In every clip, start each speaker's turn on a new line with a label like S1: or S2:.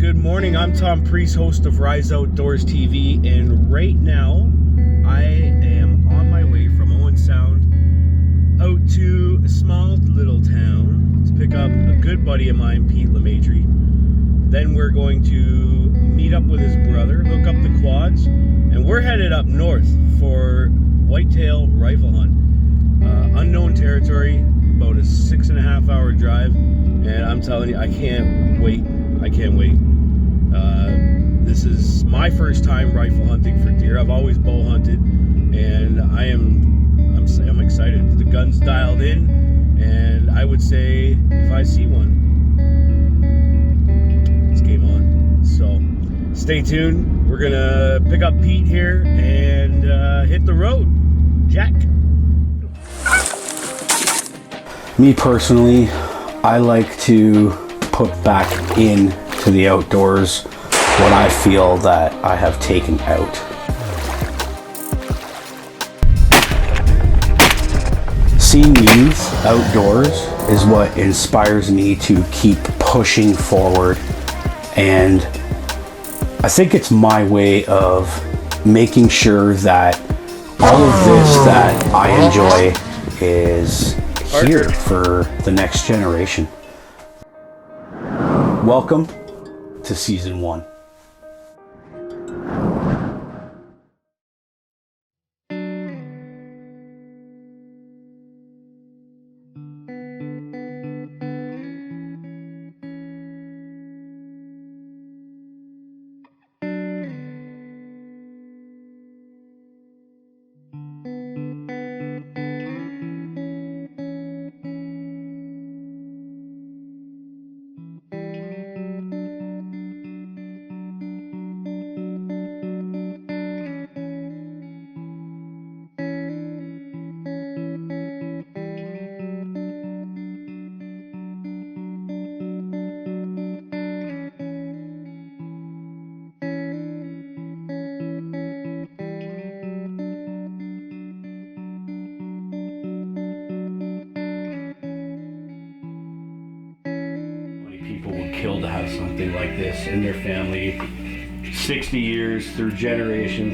S1: Good morning. I'm Tom Preece, host of Rise Outdoors TV, and right now I am on my way from Owen Sound out to a small little town to pick up a good buddy of mine, Pete Lemaitre. Then we're going to meet up with his brother, hook up the quads, and we're headed up north for whitetail rifle hunt. Unknown territory, about a 6.5 hour drive, and I'm telling you, I can't wait. This is my first time rifle hunting for deer. I've always bow hunted, and I'm excited. The gun's dialed in, and I would say if I see one, it's game on. So stay tuned. We're gonna pick up Pete here and hit the road. Jack.
S2: Me personally, I like to put back into the outdoors what I feel that I have taken out. Seeing youth outdoors is what inspires me to keep pushing forward, and I think it's my way of making sure that all of this that I enjoy is here for the next generation. Welcome to season 1. People would kill to have something like this in their family. 60 years through generation,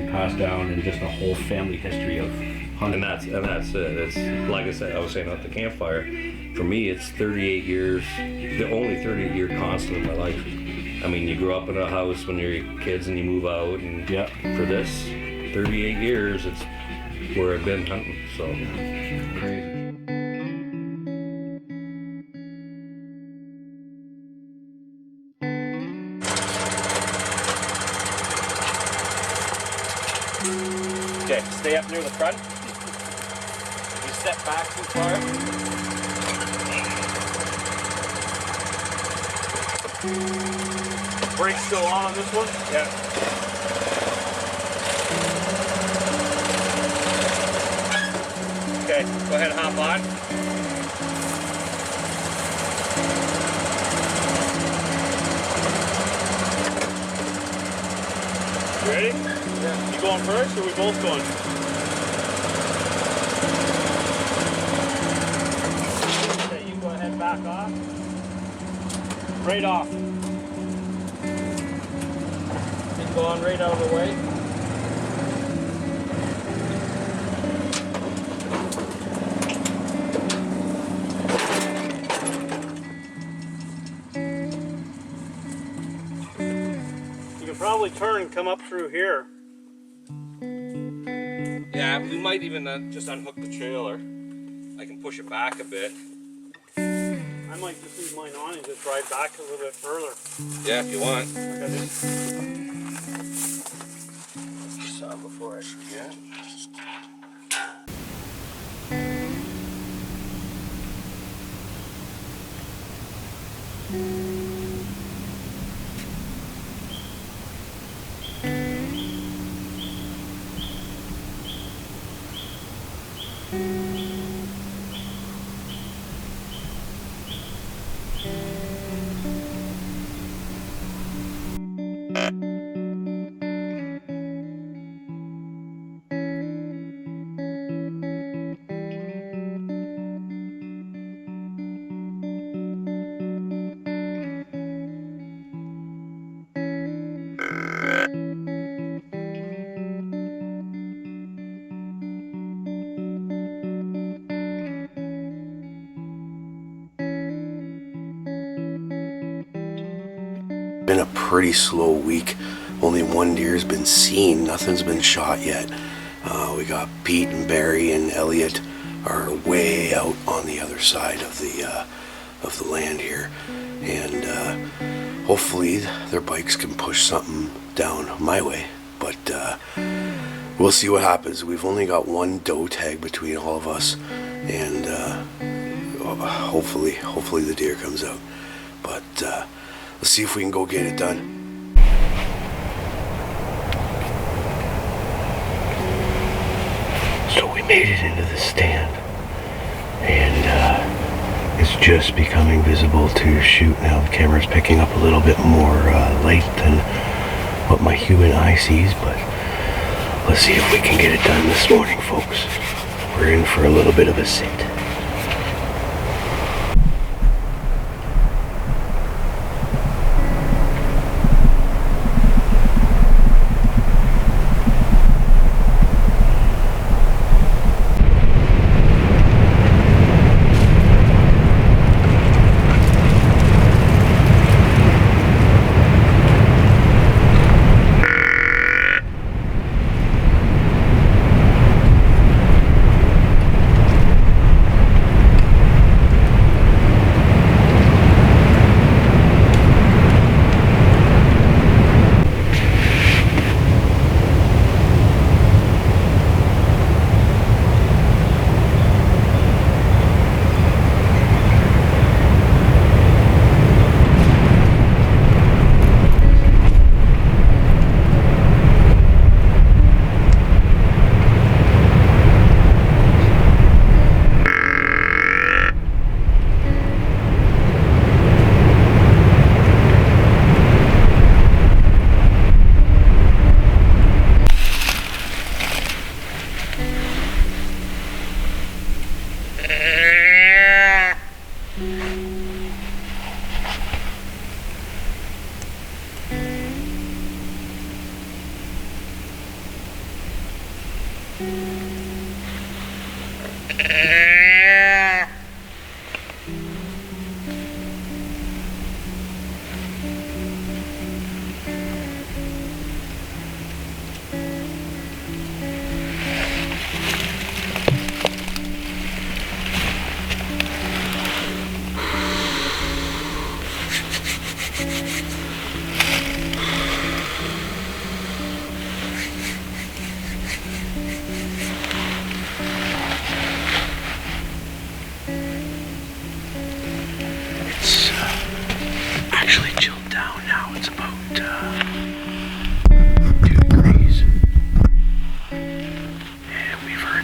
S2: passed down, and just a whole family history of hunting.
S3: And that's it. It's like I said, I was saying at the campfire, for me it's 38 years, the only 38-year constant in my life. I mean, you grow up in a house when you're kids and you move out, and for this 38 years, it's where I've been hunting, so crazy.
S1: Okay, stay up near the front. You step back too far. Brakes still on this one? Yeah. Okay, go ahead and hop on. You ready? Yeah. You going first, or are we both going? Okay, you go ahead, back off. Right off. And go on right out of the way. You can probably turn and come up through here.
S3: Yeah, we might even just unhook the trailer. I can push it back a bit.
S1: I might just leave mine on and just drive back a little bit further.
S3: Yeah, if you want.
S1: Okay.
S3: So before I forget.
S4: Been a pretty slow week. Only one deer's been seen. Nothing's been shot yet. We got Pete and Barry and Elliot are way out on the other side of the land here, and hopefully their bikes can push something down my way. But we'll see what happens. We've only got one doe tag between all of us, and hopefully the deer comes out. But let's see if we can go get it done. So we made it into the stand, and it's just becoming visible to shoot now. The camera's picking up a little bit more light than what my human eye sees, but let's see if we can get it done this morning, folks. We're in for a little bit of a sit.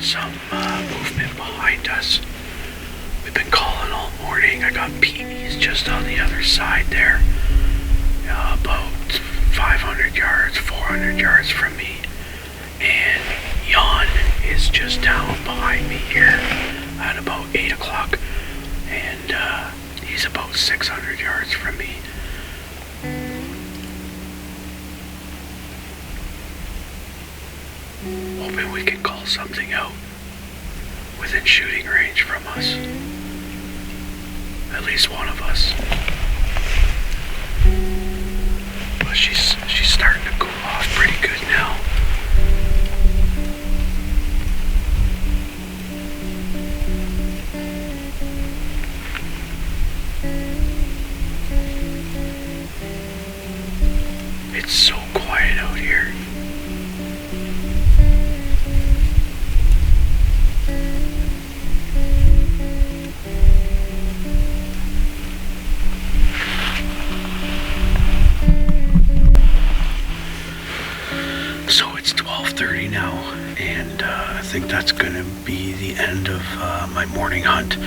S4: Some movement behind us. We've been calling all morning. I got Pete, he's just on the other side there, about 500 yards, 400 yards from me. And Jan is just down behind me here at about 8 o'clock. And he's about 600 yards from me. Hoping we can call something out within shooting range from us. At least one of us. But she's starting to cool off pretty good now. It's so quiet out here. So it's 12:30 now, and I think that's gonna be the end of my morning hunt.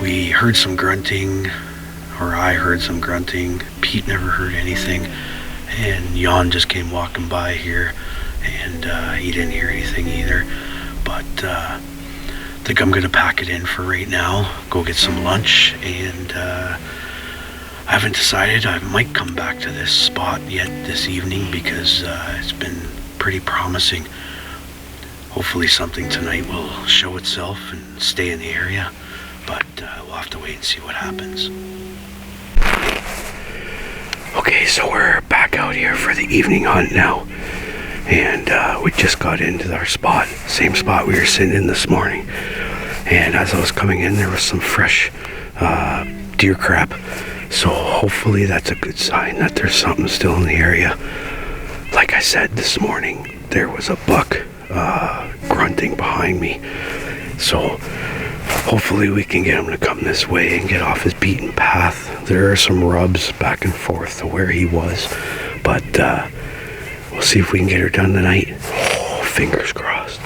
S4: We heard some grunting, or I heard some grunting. Pete never heard anything, and Jan just came walking by here, and he didn't hear anything either. But I think I'm gonna pack it in for right now, go get some lunch, and I haven't decided. I might come back to this spot yet this evening because it's been pretty promising. Hopefully something tonight will show itself and stay in the area, but we'll have to wait and see what happens. Okay, so we're back out here for the evening hunt now. And we just got into our spot, same spot we were sitting in this morning. And as I was coming in, there was some fresh deer crap. So hopefully that's a good sign that there's something still in the area. Like I said this morning, there was a buck grunting behind me. So hopefully we can get him to come this way and get off his beaten path. There are some rubs back and forth to where he was, but we'll see if we can get her done tonight. Oh, fingers crossed.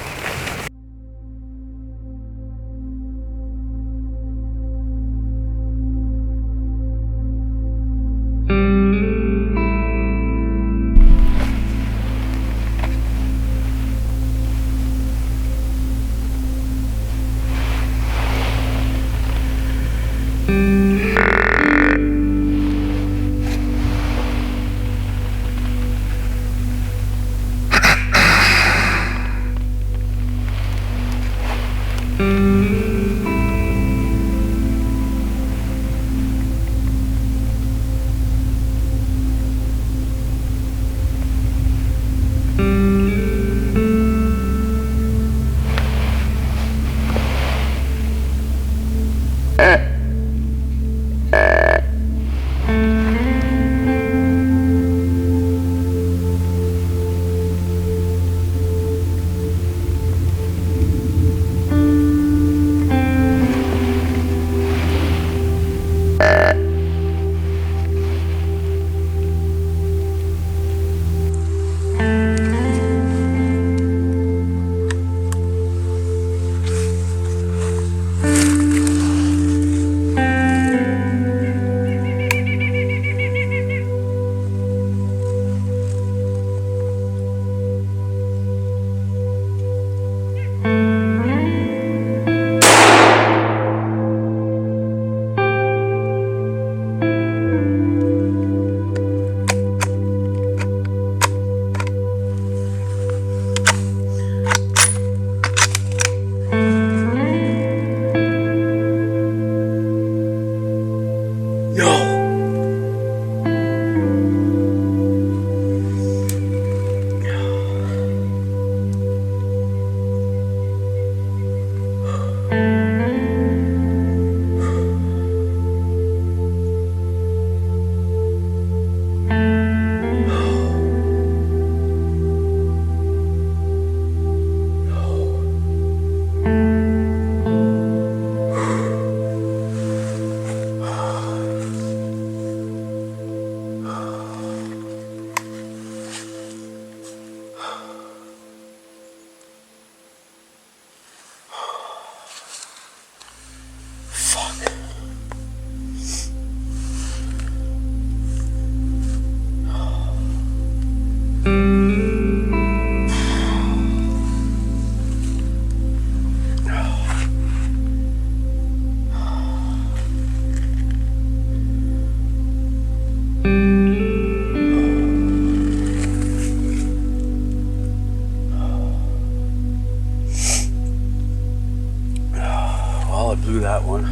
S4: Blew that one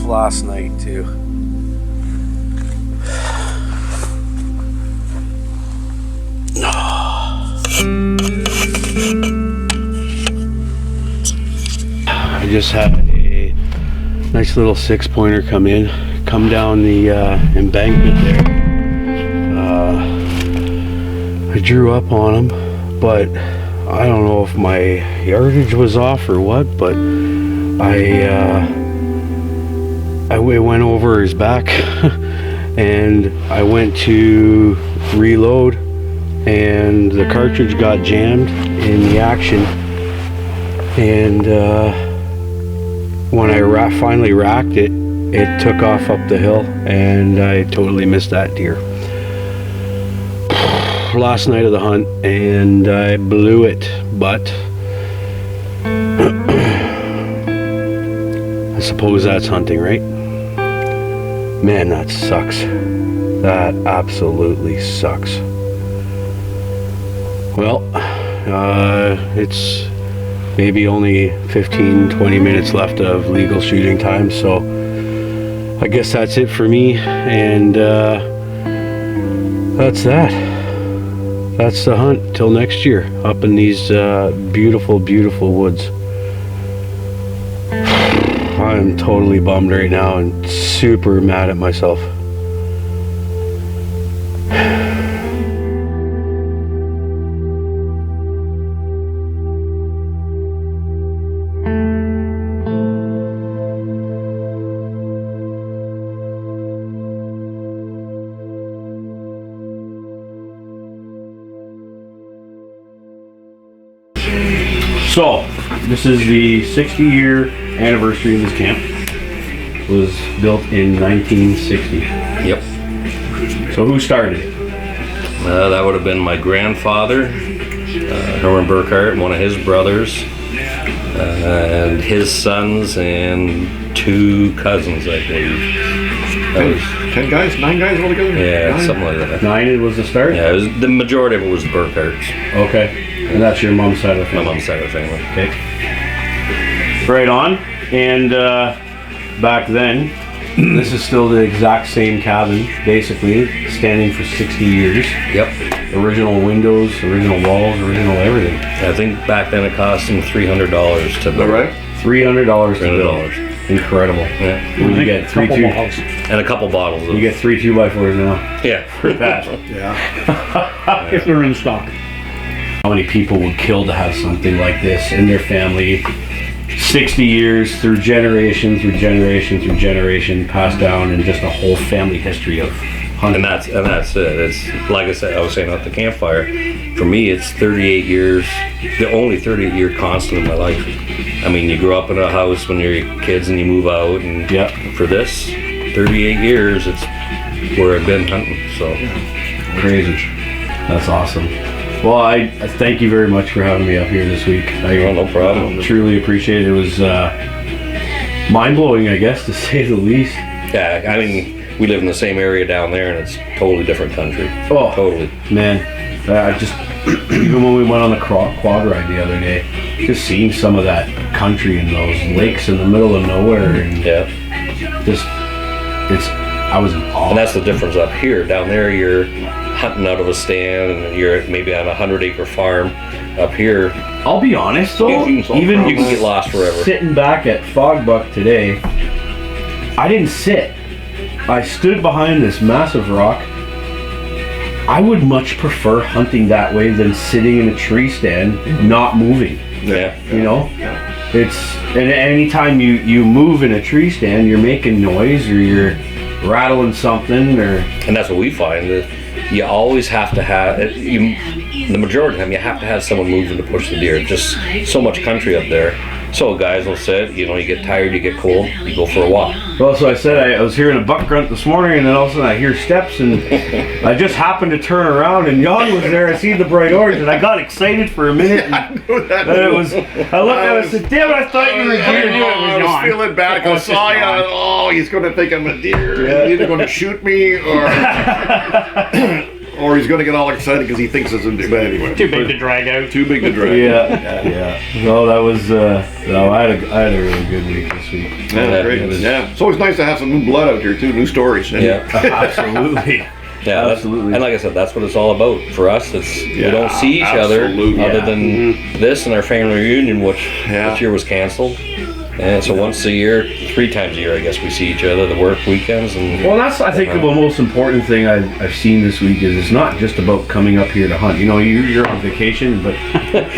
S4: last night too. I just had a nice little 6-pointer come down the embankment there. I drew up on him, but I don't know if my yardage was off or what, but I went over his back and I went to reload and the cartridge got jammed in the action, and when I finally racked it, it took off up the hill and I totally missed that deer. Last night of the hunt and I blew it, but I suppose that's hunting, right? Man, that sucks. That absolutely sucks. Well, it's maybe only 15-20 minutes left of legal shooting time, so
S2: I guess that's it for me, and that's that. That's the hunt till next year up in these beautiful, beautiful woods. I'm totally bummed right now and super mad at myself. So, this is the 60-year anniversary of this camp. It was built in 1960.
S3: Yep.
S2: So who started it?
S3: That would have been my grandfather, Norman Burkhart, one of his brothers, and his sons, and 2 cousins, I believe. That was
S5: 10 guys, 9 guys altogether?
S3: yeah,
S5: 9?
S3: something like that.
S2: 9 was the start?
S3: Yeah, it was, the majority of it was Burkhart's,
S2: Okay. And that's your mom's side of the
S3: my
S2: family?
S3: mom's side of the family.
S2: Okay. Right on. And back then, this is still the exact same cabin, basically, standing for 60 years.
S3: Yep.
S2: Original windows, original walls, original everything.
S3: I think back then it cost him $300 to build.
S5: All right.
S2: $300 to build.
S3: $300.
S2: Incredible.
S3: Yeah.
S2: What do you get?
S1: Couple
S2: 3
S1: bottles.
S3: And a couple bottles of
S2: You get 3 2x4s now.
S3: yeah.
S2: For that.
S5: Yeah.
S1: If they're in stock.
S2: How many people would kill to have something like this in their family? 60 years through generation, through generation, through generation, passed down, and just a whole family history of hunting.
S3: And that's it. It's like I said, I was saying at the campfire. For me, it's 38 years, the only 38-year constant in my life. I mean, you grow up in a house when you're kids and you move out, and
S2: Yep.
S3: for this 38 years, it's where I've been hunting. So
S2: Crazy. That's awesome. Well, I thank you very much for having me up here this week.
S3: oh, no problem.
S2: Truly appreciate it. It was mind-blowing, I guess, to say the least.
S3: Yeah, I mean, we live in the same area down there, and it's totally different country.
S2: Oh,
S3: Totally.
S2: man. I just, even when we went on the quad ride the other day, just seeing some of that country and those lakes in the middle of nowhere, and
S3: Yeah.
S2: just, I was in awe.
S3: And that's the difference up here. Down there, you're hunting out of a stand, and you're maybe on a 100-acre farm. Up here,
S2: I'll be honest though,
S3: you can get lost forever.
S2: sitting back at Fogbuck today, I didn't sit. I stood behind this massive rock. I would much prefer hunting that way than sitting in a tree stand, not moving.
S3: Yeah.
S2: You know, it's, and anytime you move in a tree stand, you're making noise or you're rattling something, or
S3: And that's what we find, that you always have to have, the majority of the time, you have to have someone moving to push the deer. Just so much country up there. So guys will say, you know, you get tired, you get cold, you go for a walk.
S2: well, so I said I was hearing a buck grunt this morning, and then all of a sudden I hear steps, and I just happened to turn around, and Jan was there. I see the bright orange, and I got excited for a minute. And, I looked at it, I said, "Damn it! I thought you were deer."
S5: I was feeling bad because I saw you. Oh, he's going to think I'm a deer. He's either going to shoot me or he's going to get all excited because he thinks it's a deer. But anyway,
S1: Too big to drag out.
S5: too big to drag.
S2: Yeah. No, that was. No, I had a really good week this week.
S5: Yeah, great.
S3: it was-
S5: Yeah, it's always nice to have some new blood out here too, new stories.
S3: Yeah.
S2: Absolutely.
S3: Yeah,
S2: Absolutely.
S3: And like I said, that's what it's all about. For us, it's we don't see each
S5: absolutely.
S3: other other
S2: Yeah.
S3: than this and our family reunion, which
S5: Yeah.
S3: this year was canceled. And so once a year, 3 times a year, I guess we see each other. The work weekends and
S2: Well, that's, I think, the most important thing I've seen this week is it's not just about coming up here to hunt. You know, you're on vacation, but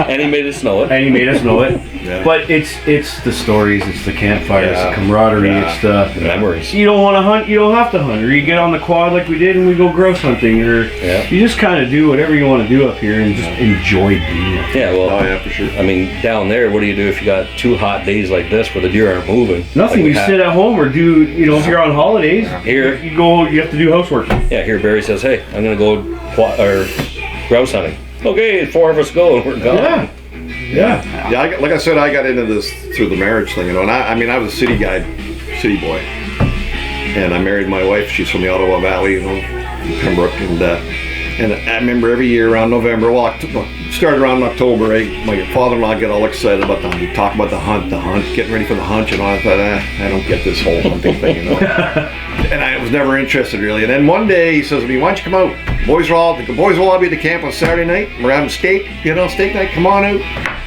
S3: and he made us know it.
S2: and you made us know it.
S5: Yeah.
S2: But it's the stories, it's the campfire, it's
S5: Yeah.
S2: the camaraderie,
S5: Yeah.
S2: it's the
S3: Memories.
S2: you don't want to hunt, you don't have to hunt, or you get on the quad like we did and we go grouse hunting, or
S3: Yeah.
S2: you just kind of do whatever you want to do up here and just enjoy doing it.
S3: Yeah, well,
S5: Oh yeah, for sure.
S3: I mean, down there, what do you do if you got 2 hot days like this where the deer aren't moving?
S2: Nothing.
S3: Like we
S2: You
S3: have
S2: sit at home or do, you know, if you're on holidays,
S3: Here.
S2: you go, you have to do housework.
S3: Yeah, here Barry says, "Hey, I'm gonna go grouse hunting." Okay, 4 of us go and we're gone.
S2: Yeah.
S5: Yeah, like I said, I got into this through the marriage thing, you know. And I mean, I was a city guy, city boy, and I married my wife. She's from the Ottawa Valley, you know, Pembroke, and I remember every year around November, well, started around October, right? My father-in-law got all excited about the hunt, talk about the hunt, getting ready for the hunt, and all. I thought, I don't get this whole hunting thing, you know. And I was never interested really. And then one day he says to me, "Why don't you come out? The boys will all be at the camp on Saturday night. We're having steak night. Come on out,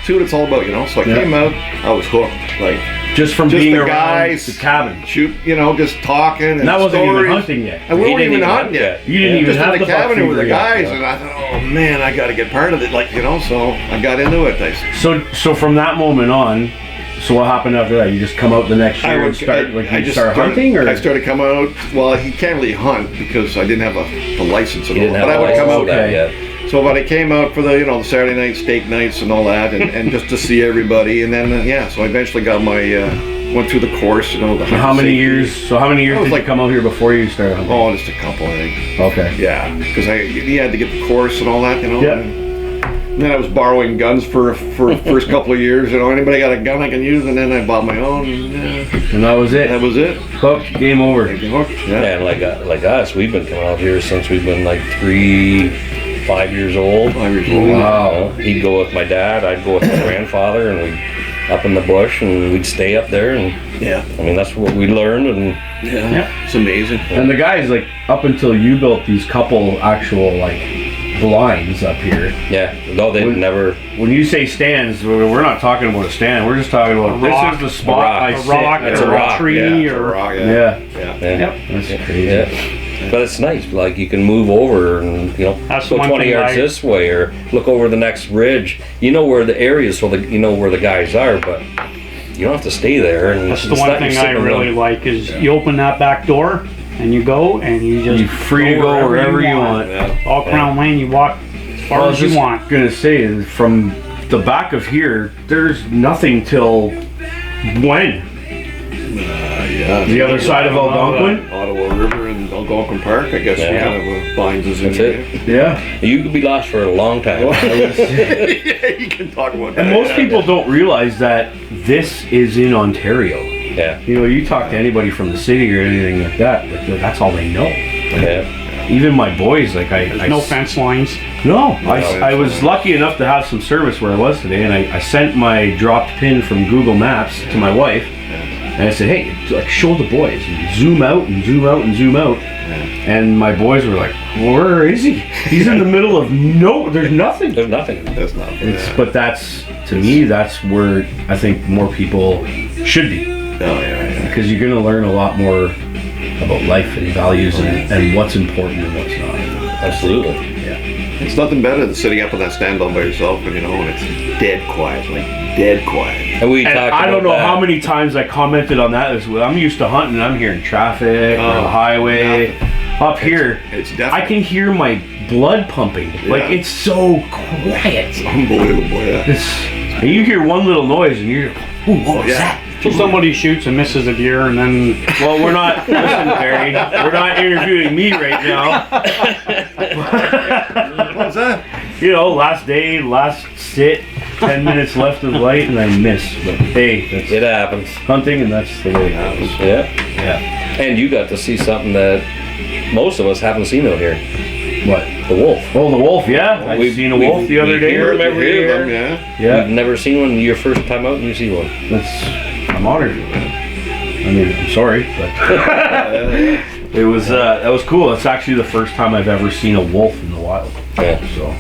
S5: see what it's all about, you know." So I came out. I was hooked, like.
S2: Just from
S5: Just
S2: being
S5: the
S2: around
S5: guys,
S2: the cabin.
S5: shoot, you know, just talking.
S2: And that wasn't even
S5: stories.
S2: hunting yet.
S5: And we
S3: He
S5: weren't
S3: didn't
S5: even
S3: even
S5: hunting
S3: hunt
S5: yet.
S3: yet.
S2: You didn't even
S5: Just
S2: have
S5: in the
S2: the
S5: cabin
S2: buck
S5: with the
S2: fever yet.
S5: guys, and I thought, oh man, I got to get part of it, like, you know. So I got into it.
S2: So from that moment on, so what happened after that? You just come out the next year and start hunting, or
S5: I started coming out. Well, he can't really hunt because I didn't have the license at all.
S3: Didn't have
S5: But I
S3: a
S5: would come
S3: license
S5: out.
S3: for that yet.
S5: So, but I came out for the, the Saturday night steak nights and all that, and just to see everybody, and then so I eventually got my went through the course, the
S2: how many
S5: safety.
S2: years? So how many years did
S5: like-
S2: you come out here before you started hunting?
S5: Oh, just a couple, I think.
S2: Okay.
S5: Yeah, because you had to get the course and all that, you know.
S2: Yeah.
S5: And then I was borrowing guns for first couple of years. Anybody got a gun I can use, and then I bought my own.
S2: And that was it.
S5: That was it.
S2: Hooked. Game over.
S5: Yeah.
S3: Yeah, and like us, we've been coming out here since we've been like 5 years old.
S5: 5 years old.
S2: Wow.
S3: He'd go with my dad, I'd go with my grandfather, and we'd up in the bush, and we'd stay up there, and
S5: Yeah.
S3: I mean that's what we learned, and
S5: Yeah. It's amazing.
S2: And the guys, like, up until you built these couple actual, like, blinds up here.
S3: yeah, no, they never.
S2: When you say stands, we're not talking about a stand. We're just talking about
S6: rock,
S2: this is the spot I
S3: a
S2: sit.
S6: rock,
S3: It's
S6: or
S3: a rock,
S6: a tree,
S5: Yeah.
S6: or
S5: Rock,
S2: Yeah.
S5: Yeah.
S3: Yeah.
S2: That's crazy.
S3: Yeah. But it's nice, like you can move over and
S6: That's
S3: go
S6: one
S3: 20
S6: thing
S3: yards this way or look over the next ridge. You know where the area is, so you know where the guys are, but you don't have to stay there. And
S6: that's the
S3: it's
S6: one
S3: not- you're
S6: thing I
S3: sitting
S6: really
S3: alone.
S6: like is you open that back door and you go and you just
S2: You're free to go wherever you want.
S5: Yeah.
S6: All Crown Lane, you walk as far
S2: I was
S6: as you
S2: just
S6: want.
S2: gonna say, from the back of here, there's nothing till when?
S5: Yeah.
S2: The other side of Algonquin?
S5: Ottawa River and Algonquin Park, I guess.
S3: Yeah.
S5: We kind of binds us in
S3: That's
S5: there.
S3: it.
S2: Yeah.
S3: You could be lost for a long time.
S5: Yeah, you can talk about that.
S2: And most people don't realize that this is in Ontario.
S3: Yeah,
S2: You know, you talk to anybody from the city or anything like that, that's all they know.
S3: yeah.
S2: Even my boys, like I
S6: No fence lines.
S2: No, I was lucky enough to have some service where I was today, and I sent my dropped pin from Google Maps to my wife, and I said, "Hey, like, show the boys, and zoom out and zoom out and zoom out." And my boys were like, "Where is he? He's in the middle of there's nothing."
S3: There's nothing.
S5: That's not.
S2: But that's, to me, that's where I think more people should be,
S5: Oh, yeah.
S2: because you're going to learn a lot more about life and values and what's important and what's not.
S3: Absolutely.
S5: It's nothing better than sitting up on that stand all by yourself, and and it's dead quiet, like dead quiet.
S3: And we
S2: And
S3: talked
S2: I don't know
S3: about that.
S2: how many times I commented on that as well. I'm used to hunting. I'm hearing traffic on the highway. Up here,
S5: It's
S2: I
S5: definitely
S2: can hear my blood pumping. Like,
S5: Yeah.
S2: it's so quiet.
S5: unbelievable. Yeah.
S2: And you hear one little noise and you're, ooh, what was
S5: Yeah.
S2: that?
S6: So somebody shoots and misses a deer and then
S2: Well, we're not, listen, Barry, we're not interviewing me right now.
S5: What's that?
S2: You know, last day, last sit, 10 minutes left of light, and I miss. But hey, that's
S3: It happens.
S2: hunting, and that's the way it goes.
S3: Yeah.
S2: Yeah.
S3: And you got to see something that most of us haven't seen out here.
S2: What?
S3: The wolf.
S2: Oh, the wolf, yeah. I've
S3: We-
S2: seen a
S3: we-
S2: wolf the other
S3: we
S2: day.
S3: hear 'em every
S5: Hear
S3: year.
S5: them, yeah.
S2: Yeah.
S3: You've never seen one. Your first time out and you see one.
S2: I'm honored. I mean, I'm sorry, but it was that was cool. It's actually the first time I've ever seen a wolf in the wild.
S3: Yeah.
S2: So,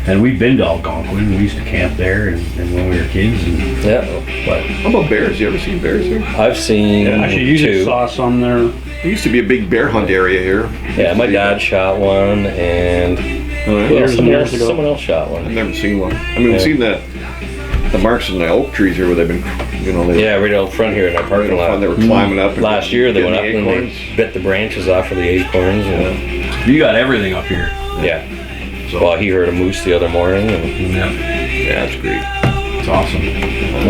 S2: and we've been to Algonquin. We used to camp there, and when we were kids. And,
S3: Yeah.
S2: but
S5: How about bears? You ever seen bears here?
S3: I've seen
S6: actually you just
S3: two.
S6: saw some there.
S5: There used to be a big bear hunt area here.
S3: Yeah, my dad shot one, and
S5: Oh, yeah?
S6: Years and years ago.
S3: someone else shot
S5: I've
S3: one.
S5: never seen one. I mean, we've
S3: Yeah.
S5: seen the marks in the oak trees here where they've been, they
S3: Yeah, right out front here in our parking lot.
S5: they were climbing up. And
S3: Last year they
S5: getting
S3: went up
S5: the
S3: and they
S5: acorns.
S3: bit the branches off of the acorns. And,
S2: you got everything up here.
S3: yeah. Well, he heard a moose the other morning, and
S2: Yeah,
S5: Yeah, it's great.
S2: it's awesome.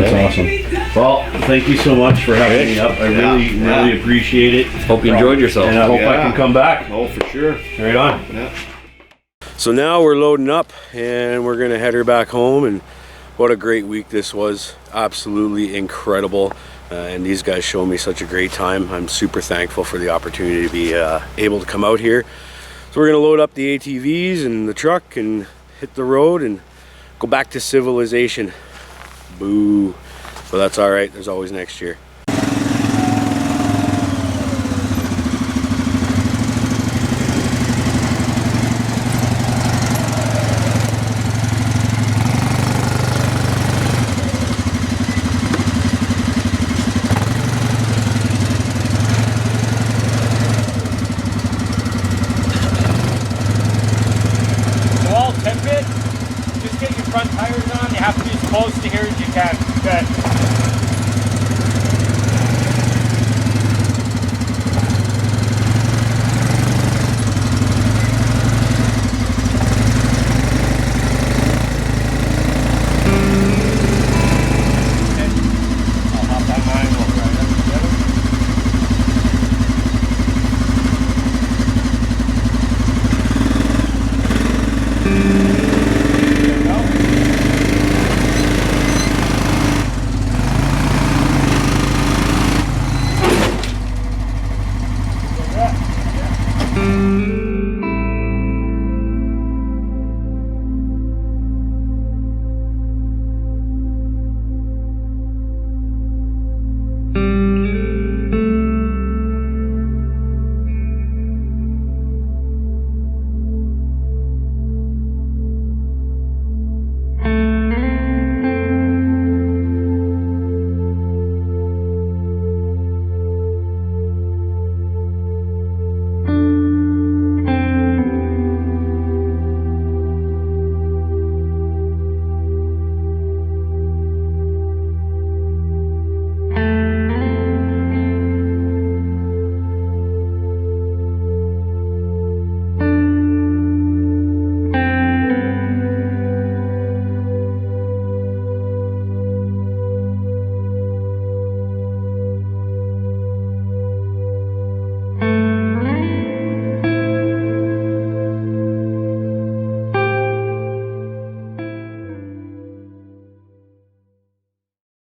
S2: That's awesome. Well, thank you so much for having me up. I really appreciate it.
S3: hope you enjoyed yourself.
S2: And I hope I
S5: Yeah.
S2: can come back.
S5: Oh, for sure.
S2: Right on.
S5: Yeah.
S1: So now we're loading up and we're gonna head her back home, and what a great week this was. Absolutely incredible. And these guys showed me such a great time. I'm super thankful for the opportunity to be able to come out here. So we're gonna load up the ATVs and the truck and hit the road and go back to civilization. Boo. But that's all right. There's always next year.